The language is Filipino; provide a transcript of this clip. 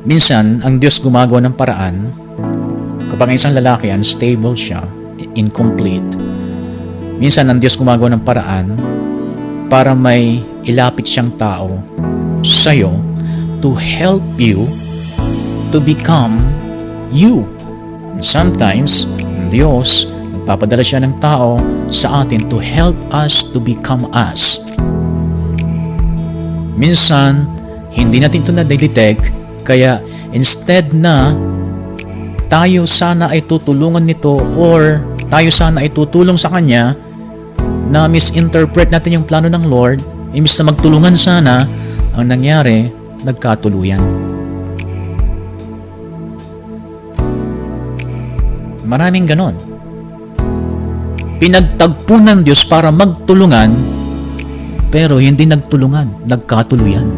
Minsan, ang Diyos gumagawa ng paraan kapag ang isang lalaki unstable siya, incomplete. Minsan, ang Diyos gumagawa ng paraan para may ilapit siyang tao sa'yo to help you to become you. And sometimes, ang Diyos nagpapadala siya ng tao sa atin to help us to become us. Minsan, hindi natin ito na-detect, kaya instead na tayo sana ay tutulungan nito or tayo sana ay tutulong sa kanya, na misinterpret natin yung plano ng Lord, imbis na magtulungan sana, ang nangyari, nagkatuluyan. Maraming ganon. Pinagtagpo ng Diyos para magtulungan, pero hindi nagtulungan, nagkatuluyan.